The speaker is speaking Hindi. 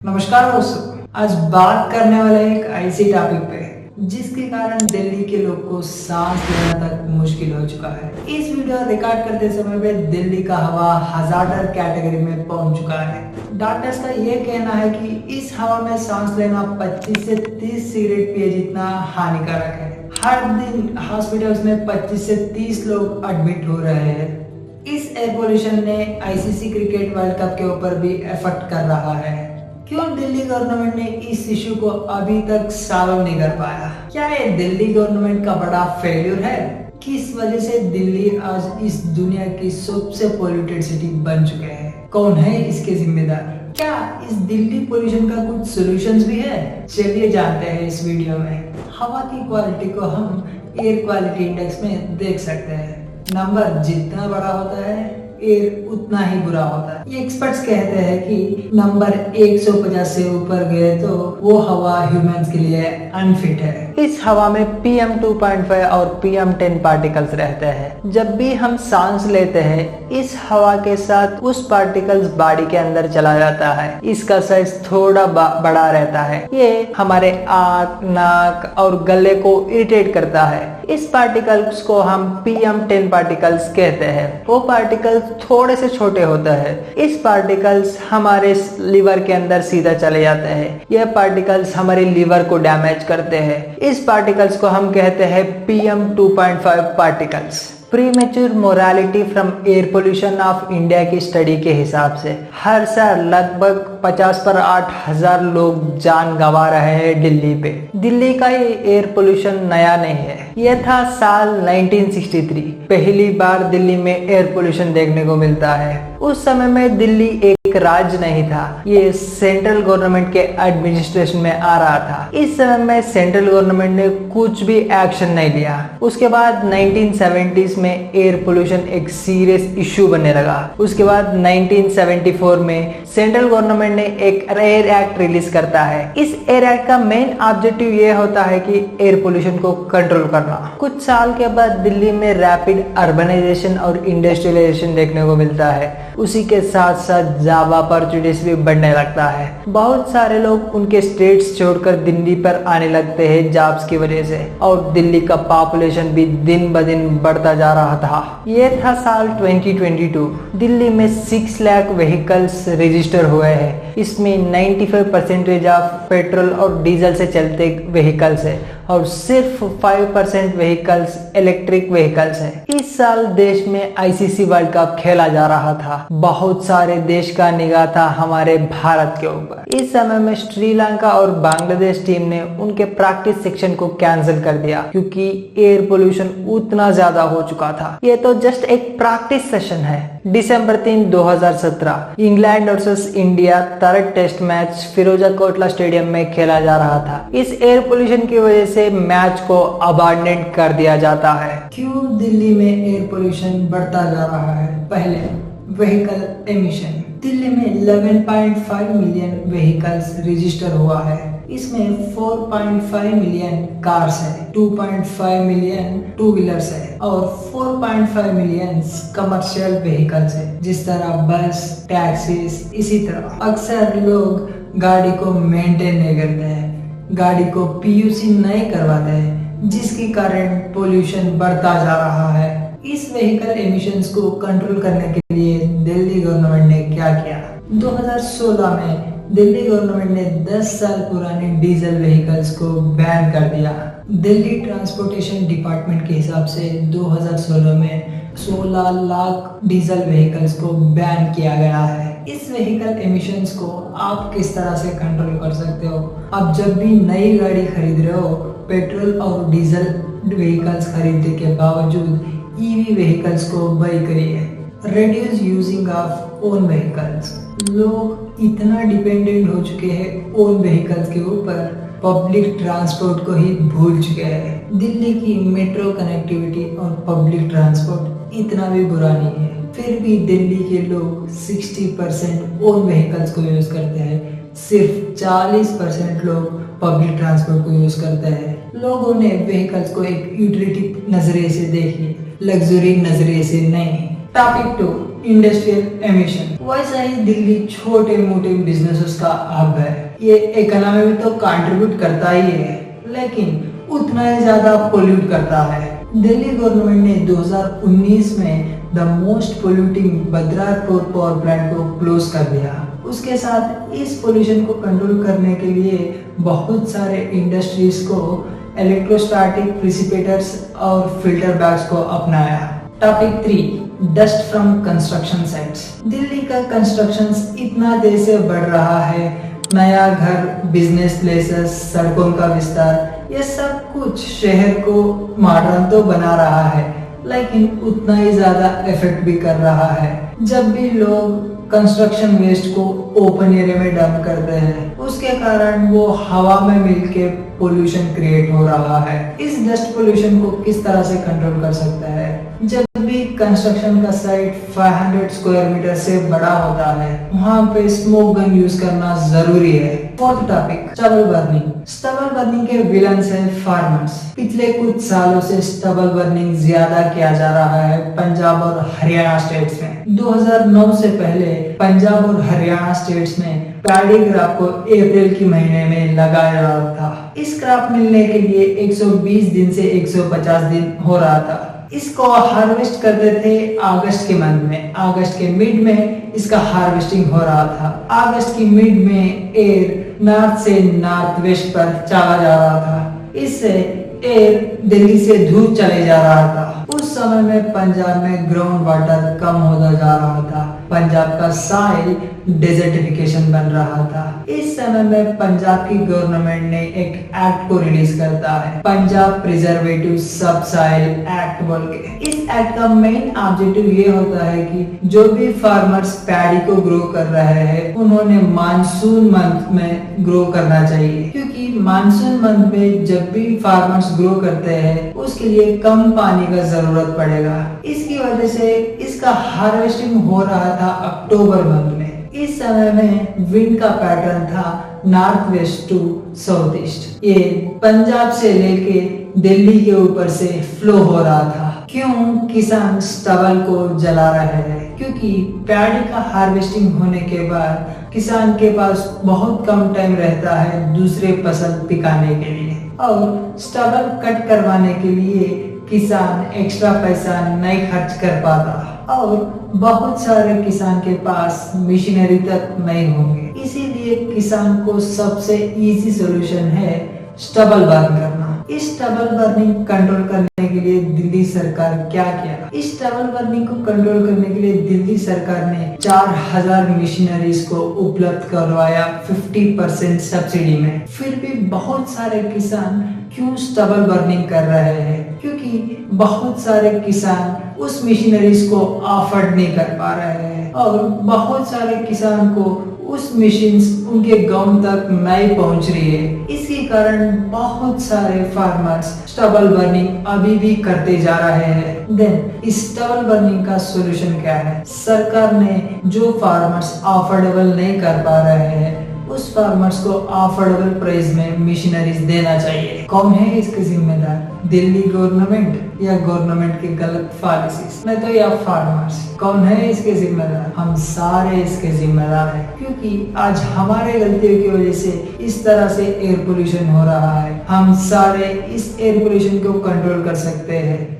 नमस्कार दोस्तों, आज बात करने वाला एक ऐसी टॉपिक पे जिसके कारण दिल्ली के लोग को सांस लेना तक मुश्किल हो चुका है। इस वीडियो रिकॉर्ड करते समय पे दिल्ली का हवा हजार्डर कैटेगरी में पहुंच चुका है। डॉक्टर्स का ये कहना है कि इस हवा में सांस लेना 25 से 30 सिगरेट पिए जितना हानिकारक है। हर दिन हॉस्पिटल्स में 25 से 30 लोग एडमिट हो रहे हैं। इस एयर पोल्यूशन ने आईसीसी क्रिकेट वर्ल्ड कप के ऊपर भी इफेक्ट कर रहा है। क्यों दिल्ली गवर्नमेंट ने इस इशू को अभी तक सॉल्व नहीं कर पाया? क्या ये दिल्ली गवर्नमेंट का बड़ा फेल्यूर है? किस वजह से दिल्ली आज इस दुनिया की सबसे पोल्यूटेड सिटी बन चुके हैं? कौन है इसके जिम्मेदार? क्या इस दिल्ली पोल्यूशन का कुछ सॉल्यूशंस भी है? चलिए जानते हैं इस वीडियो में। हवा की क्वालिटी को हम एयर क्वालिटी इंडेक्स में देख सकते हैं। नंबर जितना बड़ा होता है एयर उतना ही बुरा होता है। ये एक्सपर्ट्स कहते हैं कि नंबर 150 से ऊपर गए तो वो हवा ह्यूमंस के लिए अनफिट है। इस हवा में PM 2.5 और PM 10 पार्टिकल्स रहते हैं। जब भी हम सांस लेते हैं इस हवा के साथ उस पार्टिकल्स बॉडी के अंदर चला जाता है। इसका साइज थोड़ा बड़ा रहता है। ये हमारे आँख, नाक और गले को इरिटेट करता है। इस पार्टिकल्स को हम PM 10 पार्टिकल्स कहते हैं। वो पार्टिकल्स थोड़े से छोटे होते हैं। इस पार्टिकल्स हमारे लीवर के अंदर सीधा चले जाते हैं। यह पार्टिकल्स हमारे लीवर को डैमेज करते हैं। इस पार्टिकल्स को हम कहते हैं PM 2.5 particles. Premature morality from air pollution of India की स्टडी के हिसाब से हर साल लगभग 50 पर 8,000 लोग जान गंवा रहे हैं दिल्ली पे। दिल्ली का ये एयर पोल्यूशन नया नहीं है। यह था साल 1963 पहली बार दिल्ली में एयर पोल्यूशन देखने को मिलता है। उस समय में दिल्ली एक राज्य नहीं था, ये सेंट्रल गवर्नमेंट के एडमिनिस्ट्रेशन में आ रहा था। इस समय में सेंट्रल गवर्नमेंट ने कुछ भी एक्शन नहीं लिया। उसके बाद 1970s में एयर पोल्यूशन एक सीरियस इश्यू बनने लगा। उसके बाद 1974 में सेंट्रल गवर्नमेंट ने एक एयर एक्ट रिलीज करता है। इस एयर एक्ट का मेन ऑब्जेक्टिव ये होता है कि एयर पोल्यूशन को कंट्रोल करना। कुछ साल के बाद दिल्ली में रैपिड अर्बनाइजेशन और इंडस्ट्रियलाइजेशन देखने को मिलता है। उसी के साथ साथ जॉब अपॉर्चुनिटीज भी बढ़ने लगता है। बहुत सारे लोग उनके स्टेट्स छोड़कर दिल्ली पर आने लगते हैं जॉब्स की वजह से, और दिल्ली का पॉपुलेशन भी दिन ब दिन बढ़ता जा रहा था। ये था साल 2022। दिल्ली में 6 लाख व्हीकल्स रजिस्टर हुए हैं। इसमें 95% ऑफ पेट्रोल और डीजल से चलते व्हीकल्स है और सिर्फ 5% व्हीकल्स इलेक्ट्रिक व्हीकल्स है। इस साल देश में आईसीसी वर्ल्ड कप खेला जा रहा था। बहुत सारे देश का निगाह था हमारे भारत के ऊपर। इस समय में श्रीलंका और बांग्लादेश टीम ने उनके प्रैक्टिस सेक्शन को कैंसिल कर दिया क्योंकि एयर पोल्यूशन उतना ज्यादा हो चुका था। ये तो जस्ट एक प्रैक्टिस सेशन है। दिसंबर 3, 2017 England versus India third test match Firoza Kotla stadium में खेला जा रहा था। इस एयर पोल्यूशन की वजह से मैच को अबैंडन कर दिया जाता है। क्यों दिल्ली में एयर पोल्यूशन बढ़ता जा रहा है? पहले व्हीकल एमिशन। दिल्ली में 11.5 मिलियन व्हीकल्स रजिस्टर हुआ है। इसमें 4.5 मिलियन कार्स है, 2.5 मिलियन टू व्हीलर्स है और 4.5 मिलियन कमर्शियल व्हीकल्स है, जिस तरह बस, टैक्सीज। इसी तरह अक्सर लोग गाड़ी को मेंटेन नहीं करते हैं, गाड़ी को PUC नहीं करवाते हैं, जिसके कारण पोल्यूशन बढ़ता जा रहा है। इस व्हीकल एमिशंस को कंट्रोल करने के लिए दिल्ली गवर्नमेंट ने क्या किया? 2016 में दिल्ली गवर्नमेंट ने 10 साल पुराने डीजल व्हीकल्स को बैन कर दिया। दिल्ली ट्रांसपोर्टेशन डिपार्टमेंट के हिसाब से 2016 में 16 लाख डीजल व्हीकल्स को बैन किया गया है। इस व्हीकल एमिशंस को आप किस तरह से कंट्रोल कर सकते हो? आप जब भी नई गाड़ी खरीद रहे हो, पेट्रोल और डीजल व्हीकल्स खरीदने के बावजूद EV व्हीकल्स को बाय करिए। Reduce using of own vehicles. लोग इतना डिपेंडेंट हो चुके हैं ओन व्हीकल्स के ऊपर, पब्लिक ट्रांसपोर्ट को ही भूल चुके हैं। दिल्ली की मेट्रो कनेक्टिविटी और पब्लिक ट्रांसपोर्ट इतना भी बुरा नहीं है, फिर भी दिल्ली के लोग 60% ओन व्हीकल्स को यूज करते हैं। सिर्फ 40% लोग पब्लिक ट्रांसपोर्ट को यूज करते हैं। लोगों ने व्हीकल्स को एक यूटिलिटी नजरिए से देखी, लग्जरी नजरिए से नहीं। Topic 2, industrial emission. वैसा ही दिल्ली छोटे मोटे बिजनेसेस का हब है। ये इकोनॉमी में तो कंट्रीब्यूट करता ही है, लेकिन उतना ही ज्यादा पोल्यूट करता है। दिल्ली गवर्नमेंट ने 2019 में the most polluting Badarpur power plant को क्लोज कर दिया। उसके साथ इस पोल्यूशन को कंट्रोल करने के लिए बहुत सारे इंडस्ट्रीज को इलेक्ट्रोस्टैटिक प्रिसिपिटेटर्स और फिल्टर बैग्स को अपनाया। Topic 3, dust from construction sites. Delhi का कंस्ट्रक्शन इतना तेजी से बढ़ रहा है, नया घर, बिजनेस प्लेसेस, सड़कों का विस्तार, ये सब कुछ शहर को मॉडर्न तो बना रहा है, लेकिन उतना ही ज्यादा इफेक्ट भी कर रहा है। जब भी लोग कंस्ट्रक्शन वेस्ट को ओपन एरिया में डंप करते हैं, उसके कारण वो हवा में मिलके पोल्यूशन क्रिएट हो रहा है। इस डस्ट पोल्यूशन को किस तरह से कंट्रोल कर सकता है? जब भी कंस्ट्रक्शन का साइट 500 स्क्वायर मीटर से बड़ा होता है, वहाँ पे स्मोक गन यूज करना जरूरी है। Fourth topic, stubble burning. Stubble burning के विलन्स है फार्मर्स। पिछले कुछ सालों से स्टबल बर्निंग ज्यादा किया जा रहा है पंजाब और हरियाणा स्टेट्स में। 2009 से पहले पंजाब और हरियाणा स्टेट्स में पैडी क्रॉप को अप्रैल के महीने में लगाया जाता था। इस क्रॉप मिलने के लिए 120 दिन से 150 दिन हो रहा था। इसको हार्वेस्ट करते थे अगस्त के मंथ में। अगस्त के मिड में इसका हार्वेस्टिंग हो रहा था। अगस्त की मिड में एयर नॉर्थ से नॉर्थ वेस्ट पर चला जा रहा था। इससे एयर दिल्ली से दूर चले जा रहा था। उस समय में पंजाब में ग्राउंड वाटर कम होता जा रहा था। पंजाब का साइल डेजर्टिफिकेशन बन रहा था। इस समय में पंजाब की गवर्नमेंट ने एक एक्ट को रिलीज करता है, पंजाब प्रिजर्वेटिव सबसॉइल एक्ट बोल के। इस एक्ट का मेन ऑब्जेक्टिव ये होता है कि जो भी फार्मर्स पैडी को ग्रो कर रहे हैं, उन्होंने मानसून मंथ में ग्रो करना चाहिए, क्योंकि मानसून मंथ में जब भी फार्मर्स ग्रो करते हैं, उसके लिए कम पानी का जरूरत पड़ेगा। इसकी वजह से इसका हार्वेस्टिंग हो रहा था अक्टूबर मंथ में। इस समय में विंड का पैटर्न था north west to south east. ये पंजाब से लेके दिल्ली के ऊपर से फ्लो हो रहा था। क्यों किसान स्टबल को जला रहे हैं? क्योंकि पैडी का हार्वेस्टिंग होने के बाद किसान के पास बहुत कम टाइम रहता है दूसरे फसल पिकाने के लिए, और स्टबल कट करवाने के लिए किसान एक्स्ट्रा पैसा नहीं खर्च कर पाता, और बहुत सारे किसान के पास मशीनरी तक नहीं होंगे। इसीलिए किसान को सबसे इजी सॉल्यूशन है स्टबल बर्न करना। इस स्टबल बर्निंग कंट्रोल करने के लिए दिल्ली सरकार क्या किया? इस स्टबल बर्निंग को कंट्रोल करने के लिए दिल्ली सरकार ने 4000 मशीनरीज को उपलब्ध करवाया 50% सब्सिडी में। फिर भी बहुत सारे किसान क्यों स्टबल बर्निंग कर रहे हैं? क्योंकि बहुत सारे किसान उस मशीनरीज को अफोर्ड नहीं कर पा रहे हैं, और बहुत सारे किसान को उस मशीन्स उनके गांव तक नहीं पहुंच रही है। इसी कारण बहुत सारे फार्मर्स स्टबल बर्निंग अभी भी करते जा रहे हैं। देन इस स्टबल बर्निंग का सॉल्यूशन क्या है? सरकार ने जो फार्मर्स अफोर्डेबल नहीं कर पा रहे हैं, उस फार्मर्स को अफोर्डेबल प्राइस में मशीनरीज देना चाहिए। कौन है इसके जिम्मेदार? दिल्ली गवर्नमेंट या गवर्नमेंट के गलत पॉलिसीज? नहीं तो या फार्मर्स? कौन है इसके जिम्मेदार? हम सारे इसके जिम्मेदार हैं, क्योंकि आज हमारे गलतियों की वजह से इस तरह से एयर पोल्यूशन हो रहा है। हम सारे इस एयर पोल्यूशन को कंट्रोल कर सकते हैं।